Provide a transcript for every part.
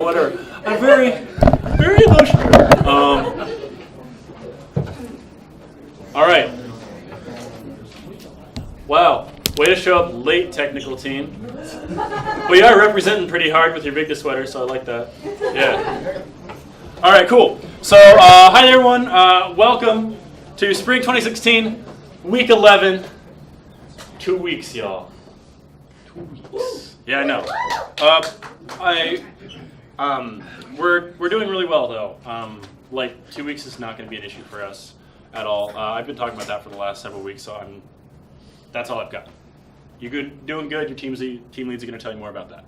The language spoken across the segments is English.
Whatever. I'm very emotional. All right. Wow. Way to show up late, technical team. But you are representing pretty hard with your Vigda sweater, so I like that. Yeah. All right, cool. So, hi there, everyone. Welcome to Spring 2016, Week 11. 2 weeks, y'all. 2 weeks. Yeah, I know. We're doing really well, though. Like, 2 weeks is not going to be an issue for us at all. I've been talking about that for the last several weeks, so that's all I've got. You're doing good. Your team leads are going to tell you more about that.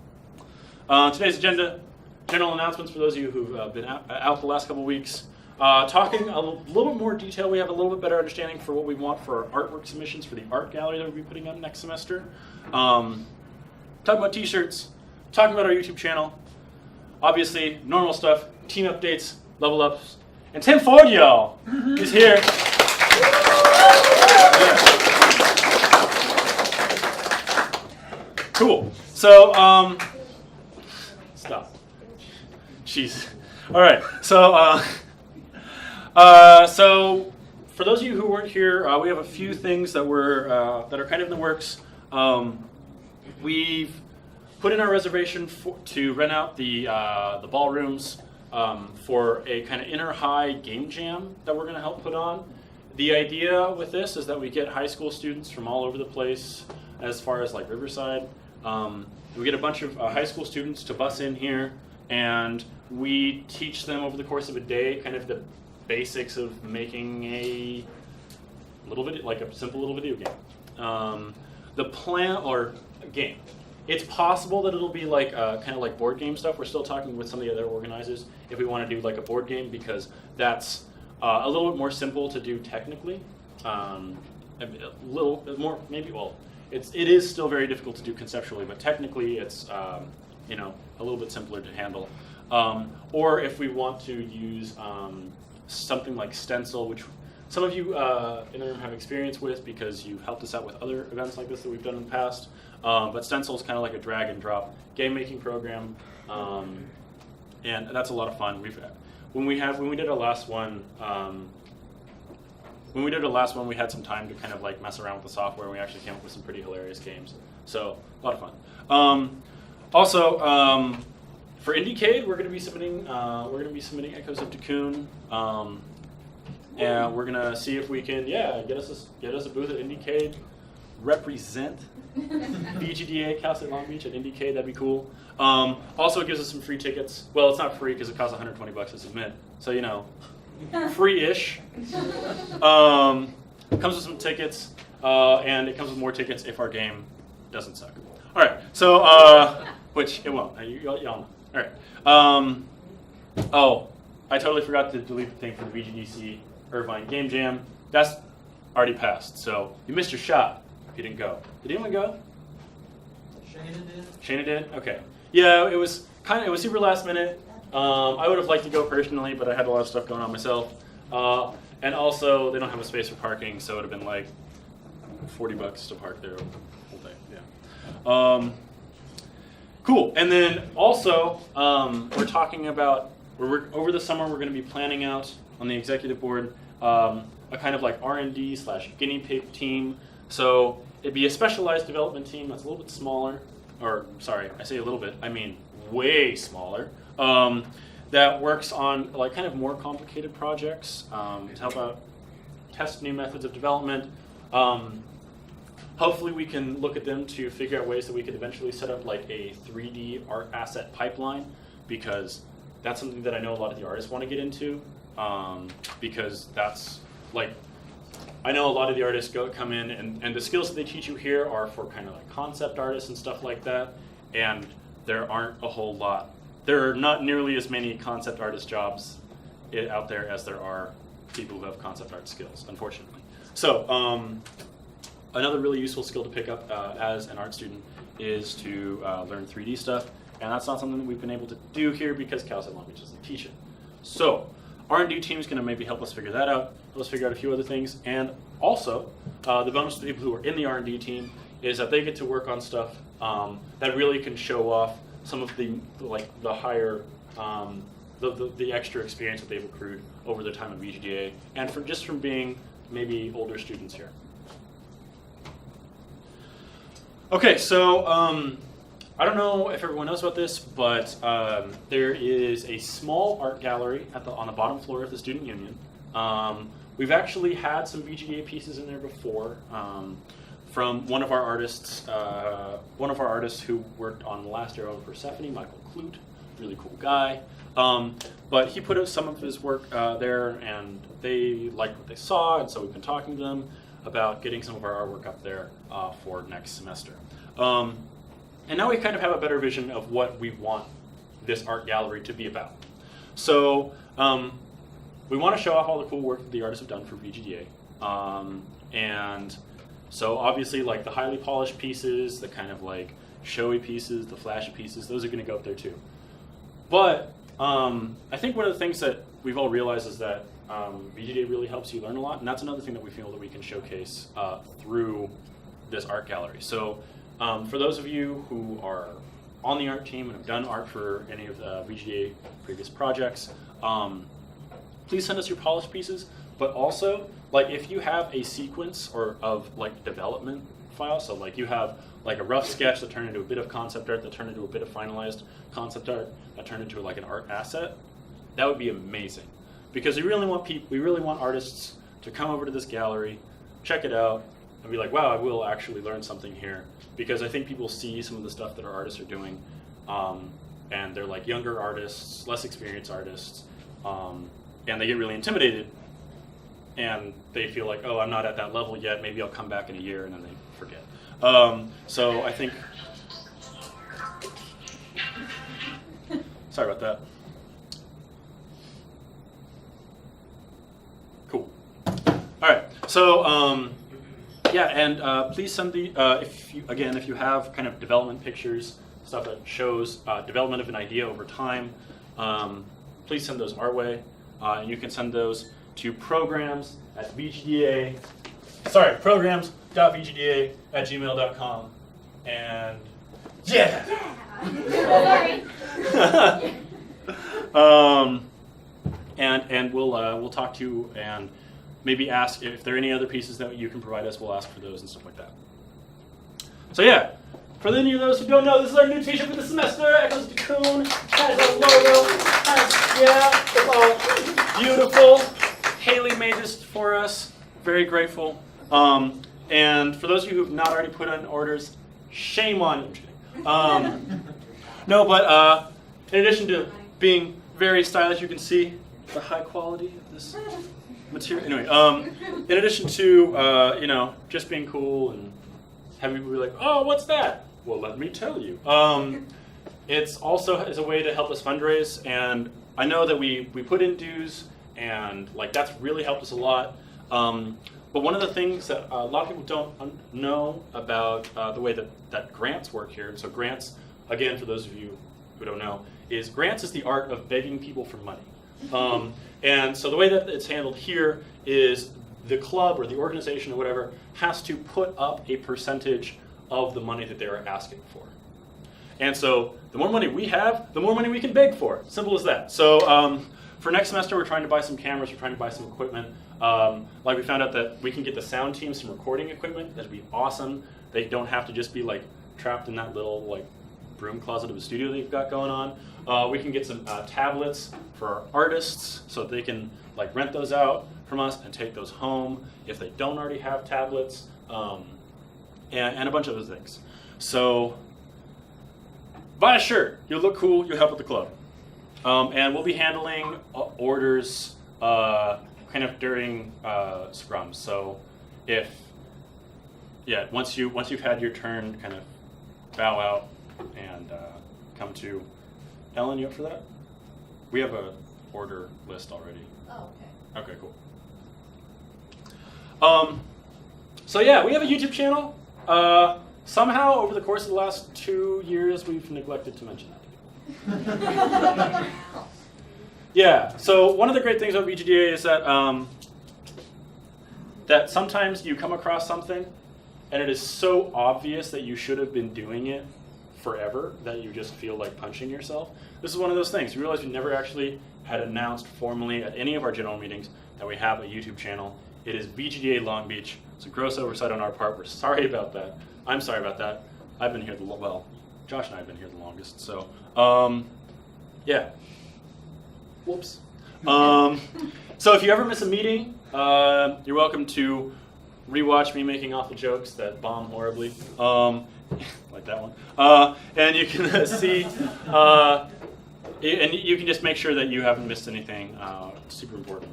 Today's agenda: general announcements for those of you who've been out the last couple of weeks. Talking a little bit more detail. We have a little bit better understanding for what we want for our artwork submissions for the art gallery that we'll be putting up next semester. Talking about t-shirts. Talking about our YouTube channel. Obviously, normal stuff. Team updates, level ups, and Tim Ford, y'all, is here. Cool. So, stop. Jeez. All right. So, so for those of you who weren't here, we have a few things that that are kind of in the works. We've put in our reservation to rent out the ballrooms for a kind of inter-high game jam that we're going to help put on. The idea with this is that we get high school students from all over the place, as far as like Riverside. We get a bunch of high school students to bus in here, and we teach them over the course of a day kind of the basics of making a little video, like a simple little video game. The plan, or a game. It's possible that it'll be like kind of like board game stuff. We're still talking with some of the other organizers if we want to do like a board game, because that's a little bit more simple to do technically. A little bit more, maybe. Well, it is still very difficult to do conceptually, but technically it's a little bit simpler to handle. Or if we want to use something like Stencil, which some of you in the room have experience with because you've helped us out with other events like this that we've done in the past. But Stencil is kind of like a drag and drop game making program, and that's a lot of fun. When we did our last one, we had some time to kind of like mess around with the software, and we actually came up with some pretty hilarious games. So a lot of fun. Also, for Indiecade, we're going to be submitting Echoes of Cocoon. And we're gonna see if we can, get us a booth at Indiecade, represent VGDA, Cal State Long Beach at Indiecade. That'd be cool. Also, it gives us some free tickets. Well, it's not free because it costs $120 to submit, so free-ish. Comes with some tickets, and it comes with more tickets if our game doesn't suck. All right, so which it won't. Y'all know. All right. Oh, I totally forgot to delete the thing for the VGDC Irvine Game Jam. That's already passed, so you missed your shot if you didn't go. Did anyone go? Shayna did? Okay. Yeah, it was super last minute. I would have liked to go personally, but I had a lot of stuff going on myself. And also, they don't have a space for parking, so it would have been like $40 to park there the whole day. Yeah. Cool. And then also, we're talking about, over the summer, we're going to be planning out on the executive board a kind of like R&D/guinea pig team. So it'd be a specialized development team that's a little bit smaller, or sorry, I say a little bit, I mean way smaller, that works on like kind of more complicated projects to help out test new methods of development. Hopefully we can look at them to figure out ways that we could eventually set up like a 3D art asset pipeline, because that's something that I know a lot of the artists want to get into, because that's like, I know a lot of the artists come in and the skills that they teach you here are for kind of like concept artists and stuff like that, and there aren't a whole lot. There are not nearly as many concept artist jobs out there as there are people who have concept art skills, unfortunately. So another really useful skill to pick up as an art student is to learn 3D stuff. And that's not something that we've been able to do here because Cal State Long Beach doesn't teach it. So R&D team is going to maybe help us figure that out, help us figure out a few other things. And also, the bonus to the people who are in the R&D team is that they get to work on stuff that really can show off some of the higher the extra experience that they've accrued over their time at VGDA, and just from being maybe older students here. Okay, so I don't know if everyone knows about this, but there is a small art gallery on the bottom floor of the Student Union. We've actually had some VGDA pieces in there before from one of our artists who worked on the last era of Persephone, Michael Clute, really cool guy. But he put out some of his work there, and they liked what they saw, and so we've been talking to them about getting some of our artwork up there for next semester. And now we kind of have a better vision of what we want this art gallery to be about. So we want to show off all the cool work that the artists have done for VGDA. And so obviously like the highly polished pieces, the kind of like showy pieces, the flashy pieces, those are going to go up there too. But I think one of the things that we've all realized is that VGDA really helps you learn a lot, and that's another thing that we feel that we can showcase through this art gallery. So for those of you who are on the art team and have done art for any of the VGDA previous projects, please send us your polished pieces, but also like if you have a sequence of like development files, so like you have like a rough sketch that turned into a bit of concept art, that turned into a bit of finalized concept art, that turned into like an art asset, that would be amazing. Because we really want artists to come over to this gallery, check it out, and be like, wow, I will actually learn something here. Because I think people see some of the stuff that our artists are doing, and they're like younger artists, less experienced artists, and they get really intimidated, and they feel like, oh, I'm not at that level yet, maybe I'll come back in a year, and then they forget. So I think, sorry about that. Cool. All right, so yeah, and please send the, if you have kind of development pictures, stuff that shows development of an idea over time, please send those our way. And you can send those to programs.vgda@gmail.com. And yeah! And we'll talk to you and maybe ask if there are any other pieces that you can provide us. We'll ask for those and stuff like that. So yeah, for any of those who don't know, this is our new t-shirt for the semester. Echoes the Cocoon, has a logo, it's all beautiful. Haley made this for us, very grateful. And for those of you who have not already put in orders, shame on you. No, but in addition to being very stylish, you can see the high quality of this material. Anyway, in addition to just being cool and having people be like, oh, what's that? Well, let me tell you. It's also as a way to help us fundraise, and I know that we put in dues, and like that's really helped us a lot. But one of the things that a lot of people don't know about the way that grants work here, and so grants, again, for those of you who don't know, grants is the art of begging people for money. And so the way that it's handled here is the club or the organization or whatever has to put up a percentage of the money that they are asking for. And so the more money we have, the more money we can beg for. Simple as that. So for next semester, we're trying to buy some cameras, we're trying to buy some equipment. Like we found out that we can get the sound team some recording equipment. That'd be awesome. They don't have to just be like trapped in that little like broom closet of a studio they've got going on. We can get some tablets for our artists so that they can like rent those out from us and take those home if they don't already have tablets, and a bunch of other things. So buy a shirt. You'll look cool. You'll help with the club. And we'll be handling orders kind of during scrums. So once you've had your turn, kind of bow out and come to. Ellen, you up for that? We have a order list already. Oh, okay. Okay, cool. So yeah, we have a YouTube channel. Somehow, over the course of the last 2 years, we've neglected to mention that to people. Yeah, so one of the great things about VGDA is that that sometimes you come across something, and it is so obvious that you should have been doing it forever that you just feel like punching yourself. This is one of those things. You realize we never actually had announced formally at any of our general meetings that we have a YouTube channel. It is VGDA Long Beach. It's a gross oversight on our part. We're sorry about that. I'm sorry about that. I've been here Josh and I have been here the longest. So, yeah. Whoops. So if you ever miss a meeting, you're welcome to rewatch me making awful jokes that bomb horribly, like that one. And you can see, and you can just make sure that you haven't missed anything super important.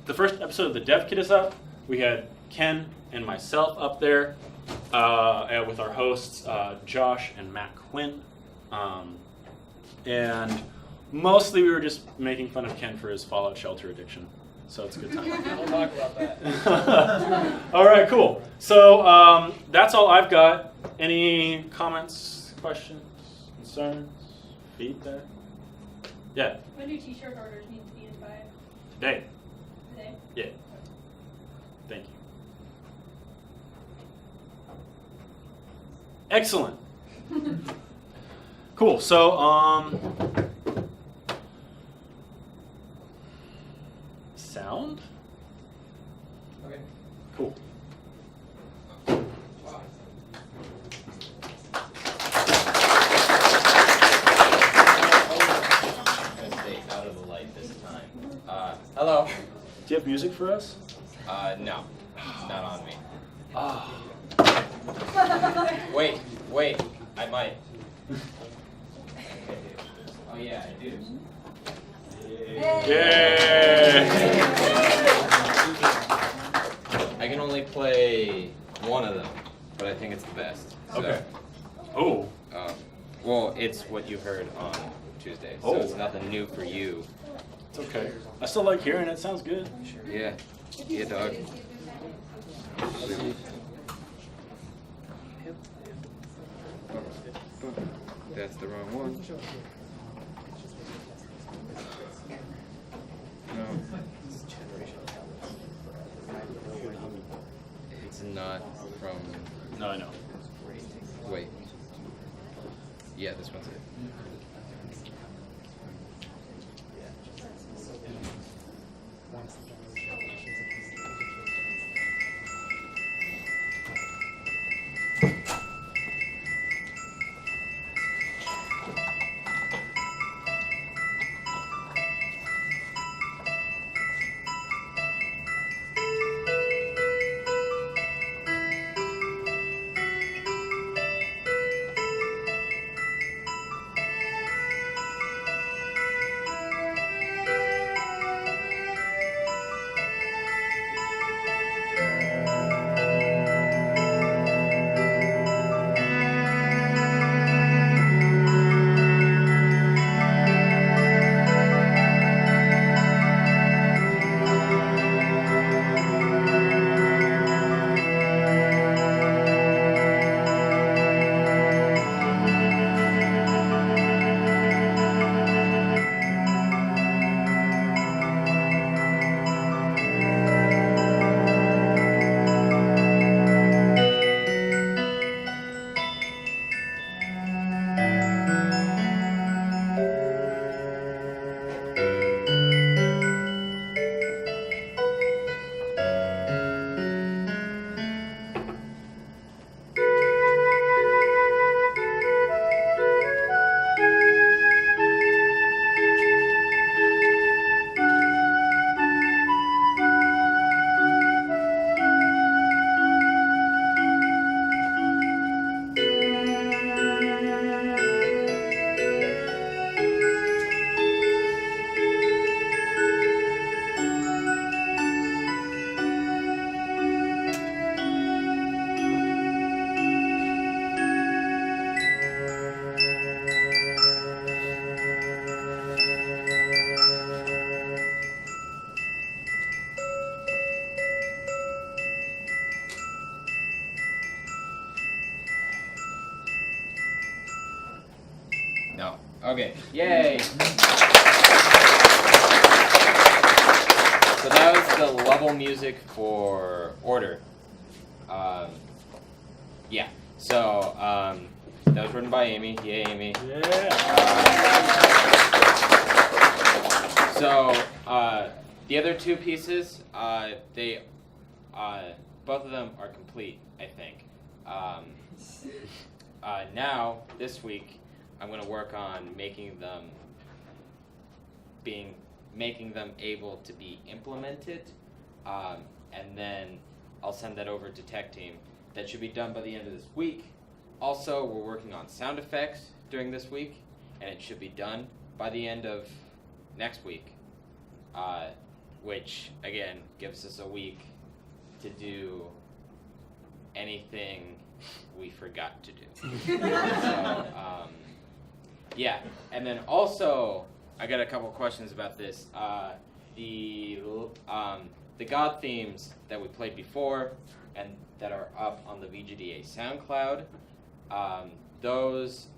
The first episode of the Dev Kit is up. We had Ken and myself up there with our hosts, Josh and Matt Quinn. And mostly we were just making fun of Ken for his Fallout Shelter addiction. So it's a good time. We'll talk about that. All right, cool. So that's all I've got. Any comments, questions, concerns, feedback? Yeah. When do t-shirt orders need to be in by? Today. Today? Yeah. Thank you. Excellent. Cool. So sound? Okay. Cool. Stay out of the light this time. Hello. Do you have music for us? No. It's not on me. Ah. Wait. I might. Oh yeah, I do. Yay! I can only play one of them, but I think it's the best. So, Okay. Oh. Well, it's what you heard on Tuesday, so it's nothing new for you. It's okay. I still like hearing it. Sounds good. Yeah. Yeah, dog. That's the wrong one. No. It's not from... No, I know. Wait. Yeah, this one's it. No. Okay. Yay! So that was the level music for Order. Yeah. So That was written by Amy. Yay, Amy. Yeah. So the other two pieces, they both of them are complete, I think. Now this week, I'm going to work on making them able to be implemented, and then I'll send that over to tech team. That should be done by the end of this week. Also, we're working on sound effects during this week, and it should be done by the end of next week, which again gives us a week to do anything we forgot to do. So, yeah, and then also I got a couple questions about this. The God themes that we played before and that are up on the VGDA SoundCloud, those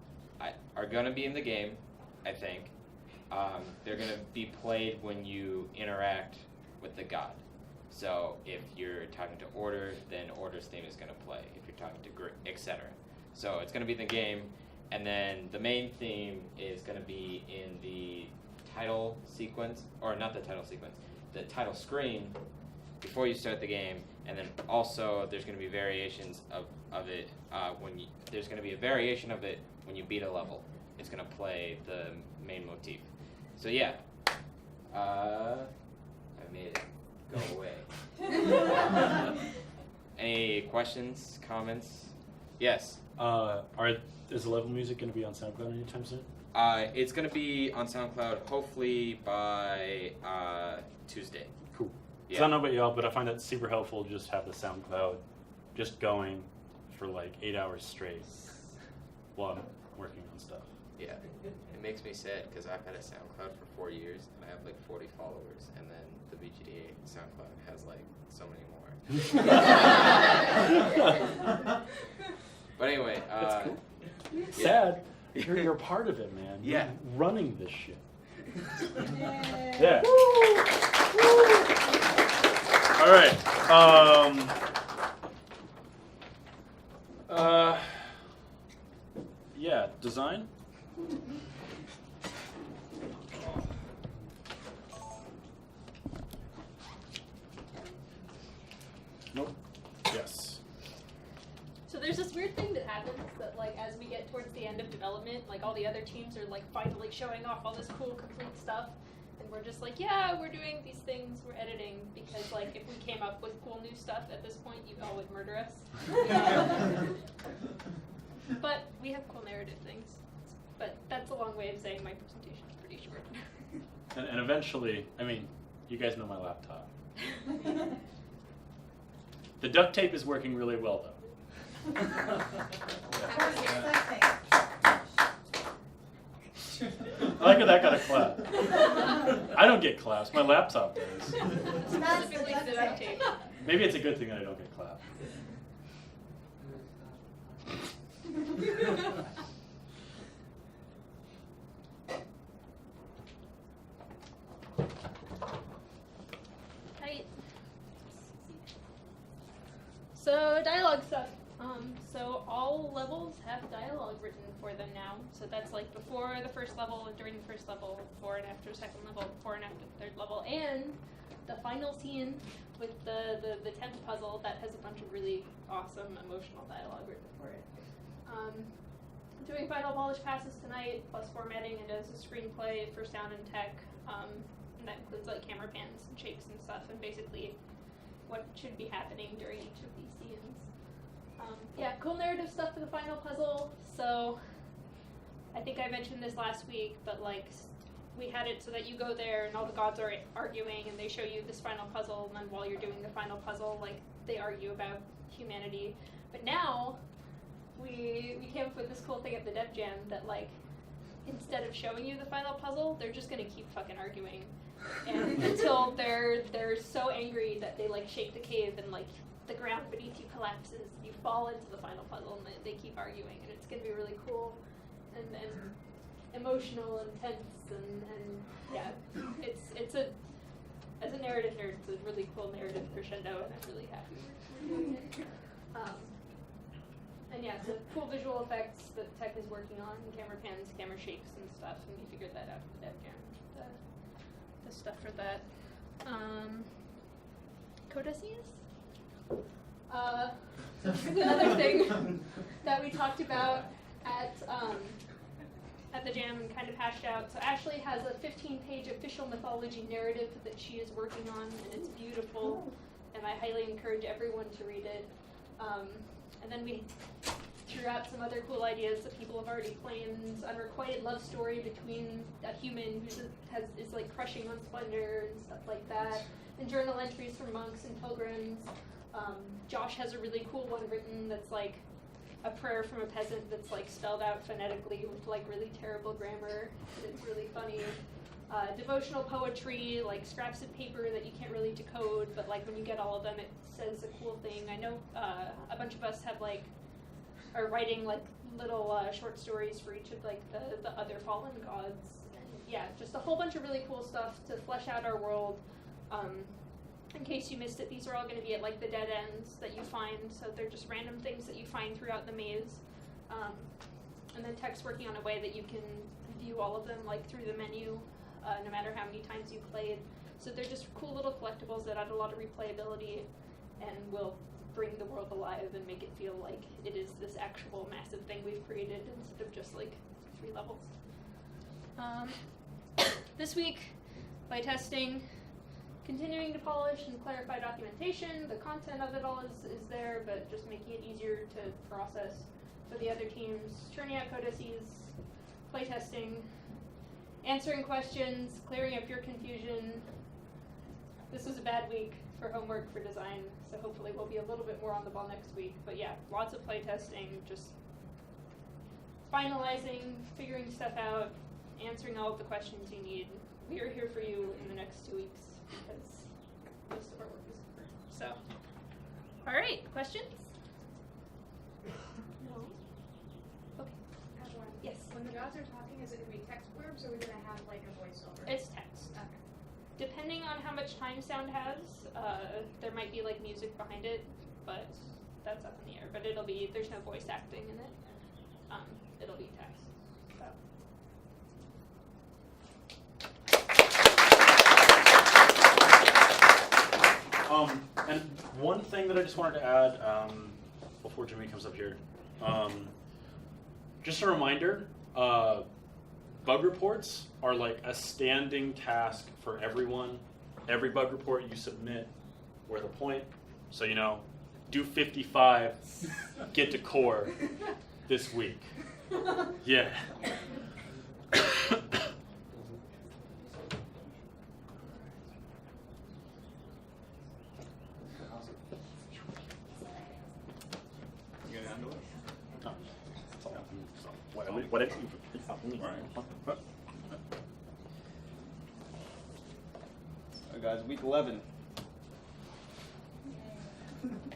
are going to be in the game, I think. They're going to be played when you interact with the god. So if you're talking to Order, then Order's theme is going to play. If you're talking to Grit, etc. So it's going to be in the game, and then the main theme is going to be in the title sequence, or not the title sequence, the title screen before you start the game, and then also there's going to be variations of it there's going to be a variation of it when you beat a level. It's going to play the main motif. So yeah, I made it go away. Any questions, comments? Yes. Is the level music going to be on SoundCloud anytime soon? It's going to be on SoundCloud hopefully by Tuesday. Cool. Yeah. I don't know about y'all, but I find that super helpful to just have the SoundCloud just going for like 8 hours straight while I'm working on stuff. Yeah. It makes me sad because I've had a SoundCloud for 4 years and I have like 40 followers, and then the VGDA SoundCloud has like so many more. But anyway, That's cool. Yeah. Sad. You're part of it, man. Yeah. You're running this shit. Yeah. All right. Yeah. Design. Nope. Yes. So there's this weird thing that happens that, like, as we get towards the end of development, like, all the other teams are, like, finally showing off all this cool, complete stuff. And we're just like, yeah, we're doing these things, we're editing, because, like, if we came up with cool new stuff at this point, you all would murder us. But we have cool narrative things. But that's a long way of saying my presentation is pretty short. And eventually, I mean, you guys know my laptop. The duct tape is working really well, though. I like how that got a clap. I don't get claps. My laptop does. Specifically the duct tape. Maybe it's a good thing that I don't get clapped. Right. So dialogue stuff. So all levels have dialogue written for them now. So that's like before the first level, and during the first level, before and after second level, before and after the third level, and the final scene with the 10th puzzle that has a bunch of really awesome emotional dialogue written for it. Doing final polish passes tonight, plus formatting it as a screenplay for sound and tech. And that includes like camera pans and shakes and stuff, and basically what should be happening during each of these scenes. Yeah, cool narrative stuff for the final puzzle. So I think I mentioned this last week, but like we had it so that you go there and all the gods are arguing and they show you this final puzzle, and then while you're doing the final puzzle, like they argue about humanity. But now we came up with this cool thing at the Dev Jam that like instead of showing you the final puzzle, they're just gonna keep fucking arguing, and until they're so angry that they like shake the cave and like the ground beneath you collapses, you fall into the final puzzle, and they keep arguing, and it's gonna be really cool and emotional and tense and yeah, it's a as a narrative nerd, it's a really cool narrative crescendo, and I'm really happy we're doing it. And yeah, yeah, so cool visual effects that tech is working on, camera pans, camera shakes and stuff, and we figured that out with DevJam, the stuff for that. Codices? Another thing that we talked about at the jam and kind of hashed out. So Ashley has a 15-page official mythology narrative that she is working on, and it's beautiful, and I highly encourage everyone to read it. And then we threw out some other cool ideas that people have already claimed. Unrequited love story between a human who is like crushing on splendor and stuff like that. And journal entries from monks and pilgrims. Josh has a really cool one written that's like a prayer from a peasant that's like spelled out phonetically with like really terrible grammar. It's really funny. Devotional poetry, like scraps of paper that you can't really decode, but like when you get all of them, it says a cool thing. I know a bunch of us have like are writing like little short stories for each of like the other fallen gods. And yeah, just a whole bunch of really cool stuff to flesh out our world. In case you missed it, these are all going to be at like the dead ends that you find, so they're just random things that you find throughout the maze. And then Tech's working on a way that you can view all of them like through the menu, no matter how many times you played. So they're just cool little collectibles that add a lot of replayability and will bring the world alive and make it feel like it is this actual massive thing we've created instead of just like 3 levels. This week, by testing, continuing to polish and clarify documentation. The content of it all is there, but just making it easier to process for the other teams. Churning out codices, playtesting, answering questions, clearing up your confusion. This was a bad week for homework for design, so hopefully we'll be a little bit more on the ball next week. But yeah, lots of playtesting, just finalizing, figuring stuff out, answering all of the questions you need. We are here for you in the next 2 weeks, because most of our work is over. So, all right, questions? No? Okay. I have one. Yes. When the gods are talking, is it going to be text blurbs or are we going to have like a voiceover? It's text. Okay. Depending on how much time sound has, there might be like music behind it, but that's up in the air. But there's no voice acting in it. It'll be text. So. And one thing that I just wanted to add before Jimmy comes up here, just a reminder, bug reports are like a standing task for everyone. Every bug report you submit, we're the point. So, do 55, get to core this week. Yeah. Alright guys, week 11.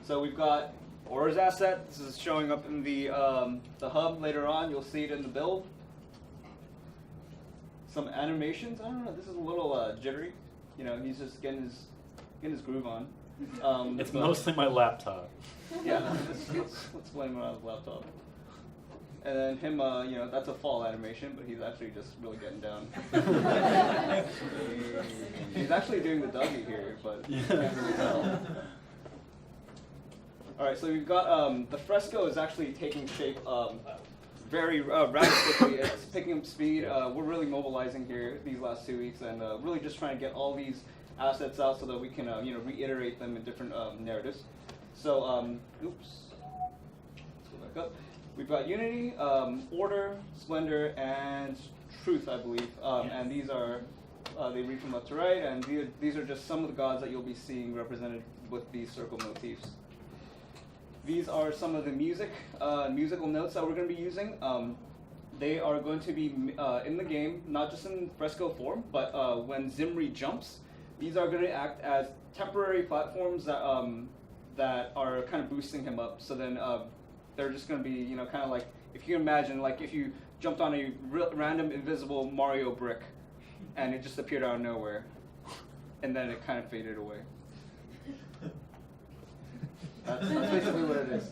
So we've got Oars Asset. This is showing up in the hub later on. You'll see it in the build. Some animations. I don't know. This is a little jittery. He's just getting his groove on. It's mostly my laptop. Yeah, let's blame it on his laptop. And then him, that's a fall animation, but he's actually just really getting down. He's actually doing the Dougie here, but you can't really tell. All right, so we've got the Fresco is actually taking shape very rather quickly. It's picking up speed. We're really mobilizing here these last 2 weeks, and really just trying to get all these assets out so that we can reiterate them in different narratives. So, oops, let's go back up. We've got Unity, Order, Splendor, and Truth, I believe. And these are, they read from left to right, and these are just some of the gods that you'll be seeing represented with these circle motifs. These are some of the musical notes that we're going to be using. They are going to be in the game, not just in Fresco form, but when Zimri jumps, these are going to act as temporary platforms that are kind of boosting him up. So then they're just going to be, kind of like, if you imagine, like if you jumped on a random invisible Mario brick and it just appeared out of nowhere, and then it kind of faded away. That's basically what it is.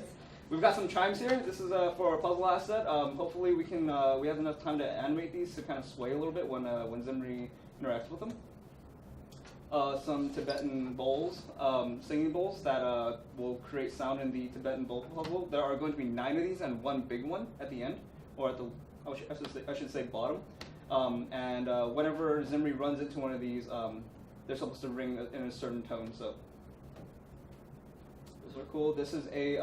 We've got some chimes here. This is for our puzzle asset. Hopefully we can we have enough time to animate these to kind of sway a little bit when Zimri interacts with them. Some Tibetan bowls, singing bowls that will create sound in the Tibetan bowl puzzle. There are going to be 9 of these and 1 big one at the end, or at the I should say bottom. And whenever Zimri runs into one of these, they're supposed to ring in a certain tone. So those are cool. This is a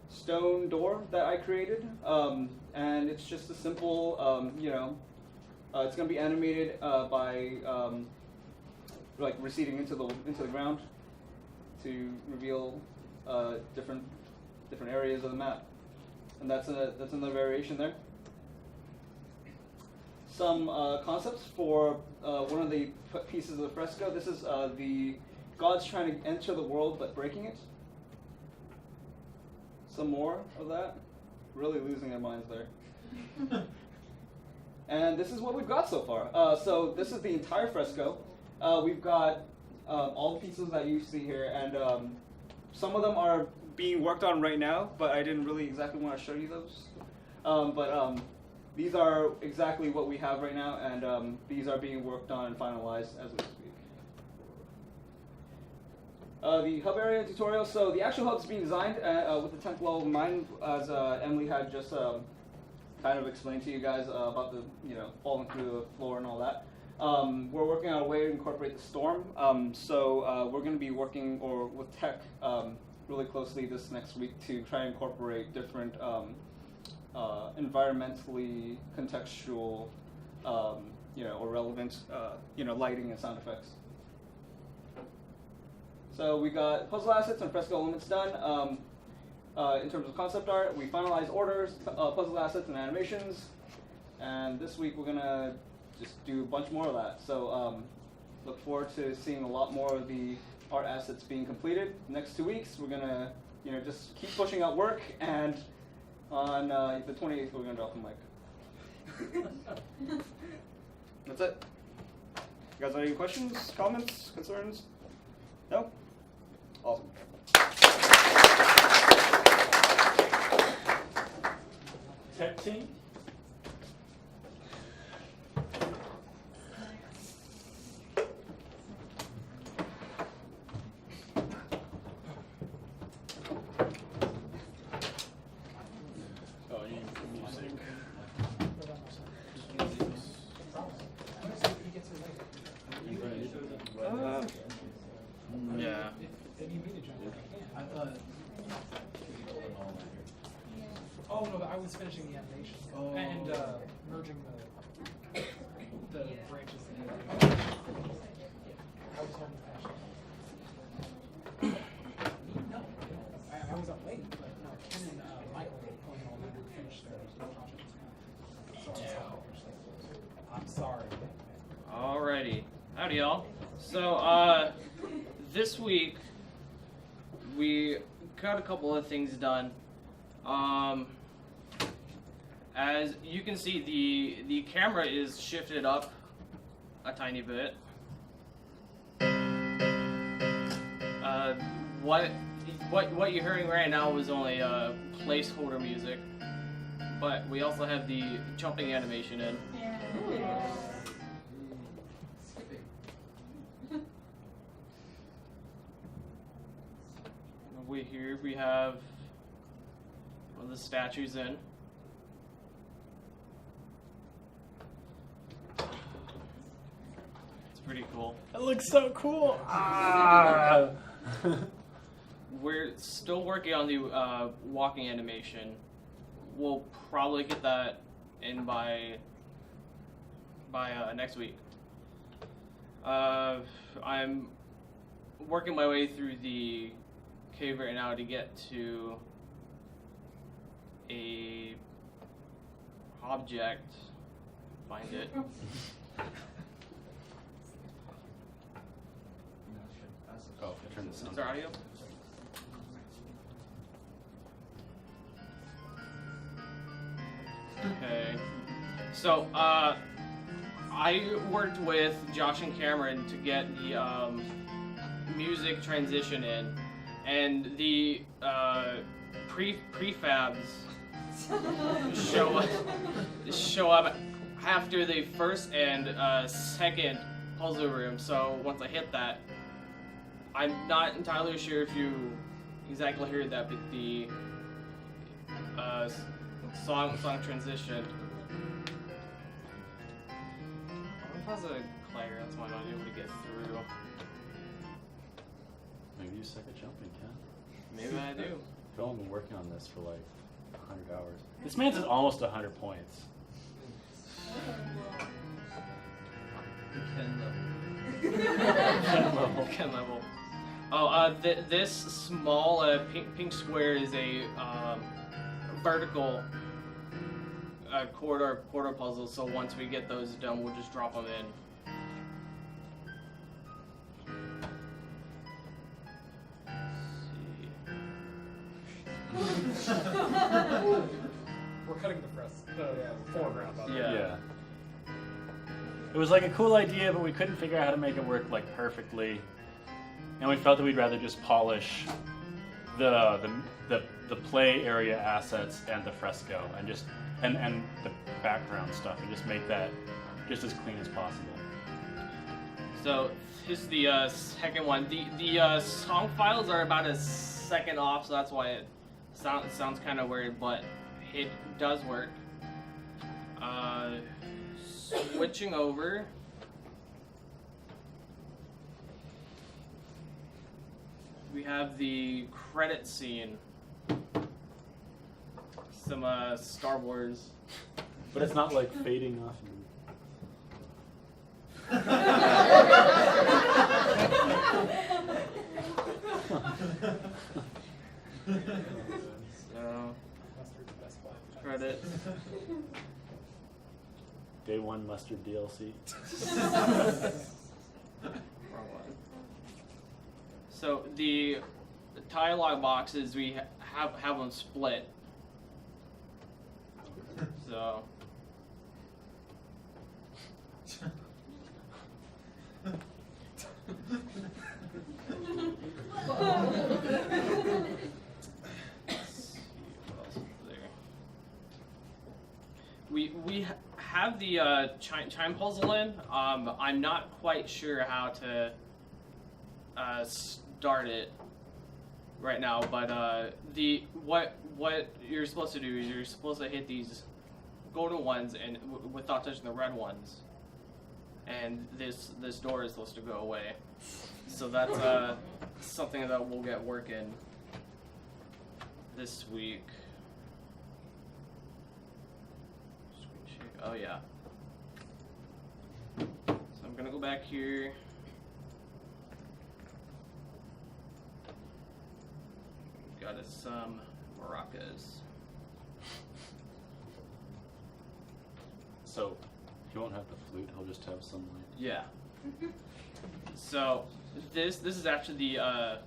stone door that I created, and it's just a simple, it's going to be animated by like receding into the ground to reveal different areas of the map, and that's another variation there. Some concepts for one of the pieces of the fresco. This is the gods trying to enter the world but breaking it. Some more of that. Really losing their minds there. And this is what we've got so far. So this is the entire fresco. We've got all the pieces that you see here, and some of them are being worked on right now, but I didn't really exactly want to show you those. But these are exactly what we have right now, and these are being worked on and finalized as we speak. The hub area tutorial. So the actual hub is being designed with the 10th level in mind, as Emily had just kind of explained to you guys about the falling through the floor and all that. We're working on a way to incorporate the storm. So we're going to be working with tech really closely this next week to try and incorporate different environmentally contextual, or relevant, lighting and sound effects. So we got puzzle assets and fresco elements done. In terms of concept art, we finalized orders, puzzle assets, and animations. And this week we're gonna just do a bunch more of that. So look forward to seeing a lot more of the art assets being completed. Next 2 weeks we're gonna just keep pushing out work, and on the 28th we're gonna drop the mic. That's it. You guys have any questions, comments, concerns? No? Awesome. Tech team? Oh, you need music. Yeah. I thought. Oh no, I was finishing the animation and merging the branches together. I was holding the No, I was up late, but no, Ken and Michael were pulling all night to finish their project. I'm sorry. Alrighty. Howdy, y'all. So, this week, we got a couple of things done. As you can see, the camera is shifted up a tiny bit. What you're hearing right now was only placeholder music, but we also have the jumping animation in. Here we have one of the statues in. It's pretty cool. It looks so cool. Ah! We're still working on the walking animation. We'll probably get that in by next week. I'm working my way through the cave right now to get to a object. Find it. Oh, turn this Is on. there audio? Okay. So, I worked with Josh and Cameron to get the music transition in, and the prefabs show up after the first and second puzzle room. So once I hit that, I'm not entirely sure if you exactly heard that, but the song transition. What has a clatter? That's why I'm not able to get through. Maybe you suck at jumping, Ken. Maybe I do. I've only been working on this for like 100 hours. This man's at almost 100 points. Ken level. Oh, this small pink square is a vertical corridor puzzle. So once we get those done, we'll just drop them in. We're cutting the foreground. By the way. Yeah. It was like a cool idea, but we couldn't figure out how to make it work like perfectly. And we felt that we'd rather just polish the play area assets and the fresco and just and the background stuff and just make that just as clean as possible. So here's the second one. The song files are about a second off, so that's why it sounds kind of weird, but it does work. Switching over. We have the credit scene. Some Star Wars. But it's not like fading off. So, credits. Day one mustard DLC. Wrong one. So the dialogue boxes we have them split. So. We have the chime puzzle in. I'm not quite sure how to start it right now, but what you're supposed to do is you're supposed to hit these golden ones and without touching the red ones, and this door is supposed to go away. So that's something that we'll get working this week. Oh yeah. So I'm gonna go back here. Got us some maracas. So he won't have the flute, he'll just have some like Yeah. So this is actually the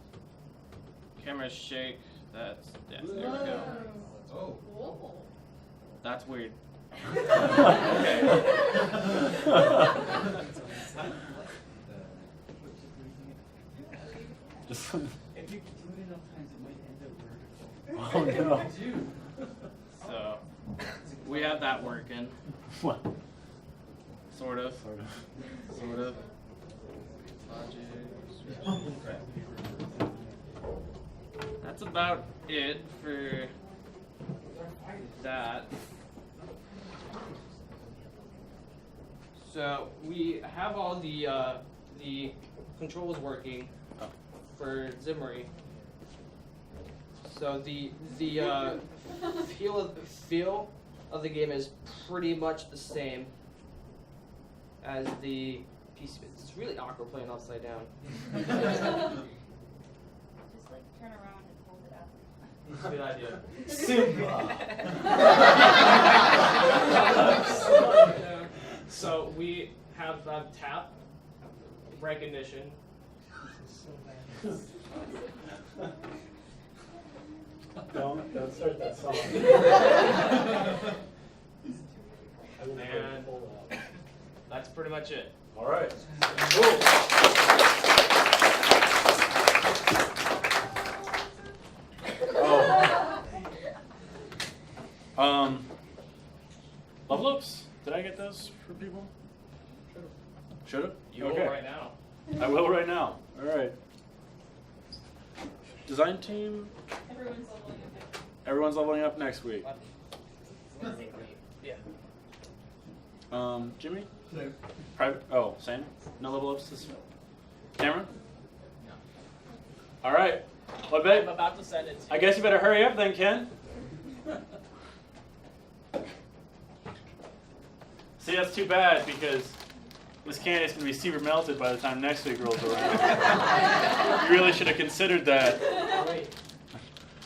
camera shake. That's yeah, there we go. Oh. That's weird. Okay. Just If you do it enough times, it might end up oh vertical. no. So we have that working. What? Sort of. Sort of. Sort of. That's about it for that. So we have all the controls working for Zimmery. So the feel of the game is pretty much the same as the PC. It's really awkward playing upside down. Just like turn around and hold it up. It's a good idea. So we have tap recognition. Don't start that song. And that's pretty much it. All right. Oh, Levelups? Did I get those for people? Should have. You Okay. will right now. I will right now. All right. Design team. Everyone's leveling up. Everyone's leveling up next week. Yeah. Jimmy. So, Private. Oh, Sam. No level ups this week. Cameron. All right. Well, I I'm bet. about to send it to I guess you better hurry up then, Ken. See, that's too bad because Miss Candy's going to be super melted by the time next week rolls around. You really should have considered that. wait.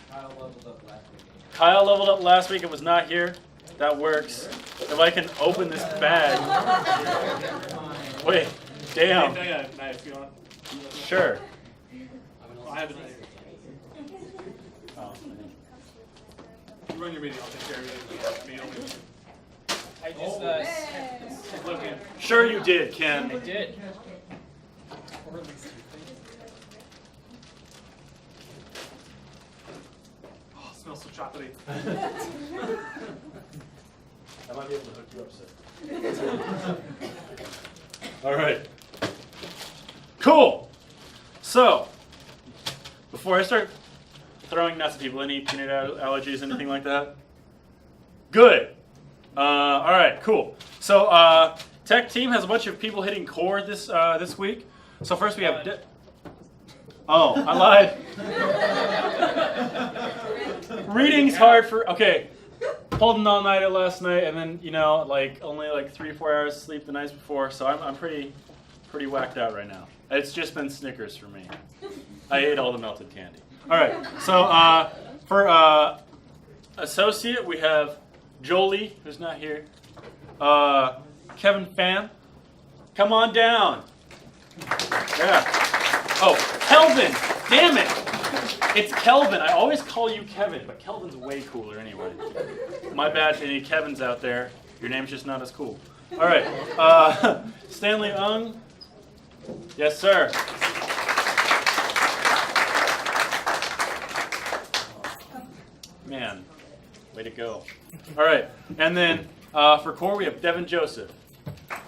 Kyle leveled up last week. Kyle leveled up last week and was not here. That works. If I can open this bag. Wait, damn. Nice. You want? Sure. I have a knife. Oh, You run your meeting. I'll take care of it. I just looking. sure you did, Ken. I did. Oh, it smells so chocolatey. I might be able to hook you up soon. All right. Cool. So, before I start throwing nuts at people, any peanut allergies, anything like that? Good. All right, cool. So, tech team has a bunch of people hitting core this week. So first we have. Oh, I lied. Reading's hard for. Okay. Pulled an all-nighter last night, and then only 3-4 hours of sleep the nights before. So I'm pretty whacked out right now. It's just been Snickers for me. I ate all the melted candy. All right. So for associate, we have Jolie, who's not here. Kevin Pham, come on down. Yeah. Oh, Kelvin. Damn it. It's Kelvin. I always call you Kevin, but Kelvin's way cooler anyway. My bad to any Kevins out there. Your name's just not as cool. All right. Stanley Ung. Yes, sir. Man, way to go. All right. And then for core, we have Devin Joseph.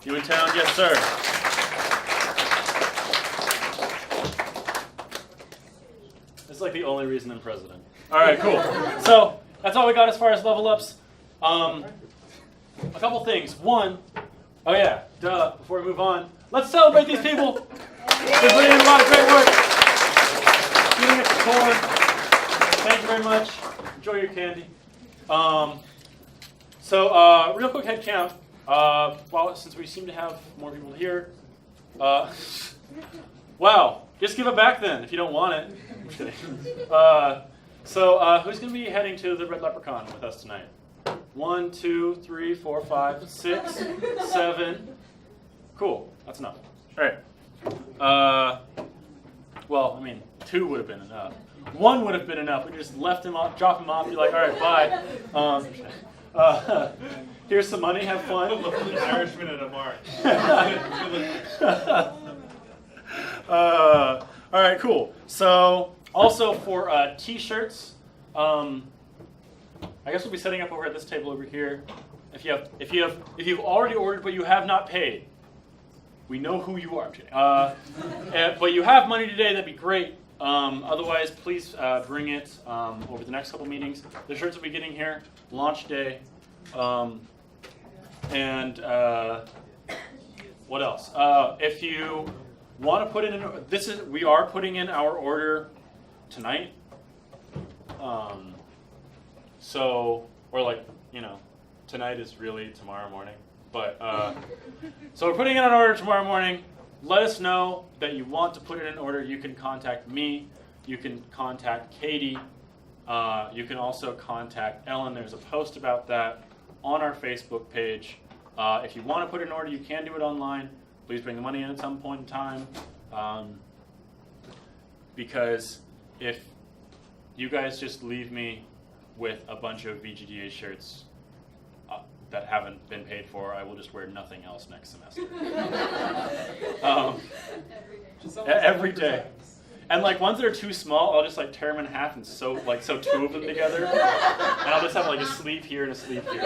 You in town? Yes, sir. This is like the only reason I'm president. All right, cool. So that's all we got as far as level ups. A couple things. One, oh yeah, duh, before we move on, let's celebrate these people. They're putting in a lot of great work. Shooting at the core. Thank you very much. Enjoy your candy. So real quick head count. Well, since we seem to have more people here. Wow, just give it back then if you don't want it. I'm just kidding. So who's going to be heading to the Red Leprechaun with us tonight? 1, 2, 3, 4, 5, 6, 7. Cool, that's enough. All right. Well, I mean, 2 would have been enough. 1 would have been enough. We just left him off, drop him off. Be like, all right, bye. Here's some money. Have fun. An Irishman in a march. All right, cool. So also for T-shirts, I guess we'll be setting up over at this table over here. If you've already ordered but you have not paid, we know who you are. I'm kidding. But you have money today, that'd be great. Otherwise, please bring it over the next couple meetings. The shirts will be getting here launch day. And what else? If you want to put in we are putting in our order tonight. Tonight is really tomorrow morning. But so we're putting in an order tomorrow morning. Let us know that you want to put it in order. You can contact me. You can contact Katie. You can also contact Ellen. There's a post about that on our Facebook page. If you want to put it in order, you can do it online. Please bring the money in at some point in time. Because if you guys just leave me with a bunch of VGDA shirts that haven't been paid for, I will just wear nothing else next semester. Every day. And ones that are too small, I'll just tear them in half and sew 2 of them together. And I'll just have a sleeve here and a sleeve here.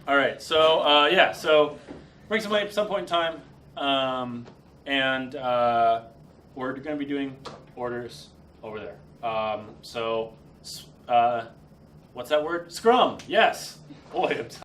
All right. So yeah. So bring some at some point in time, and we're going to be doing orders over there. So what's that word? Scrum. Yes. Boy, I'm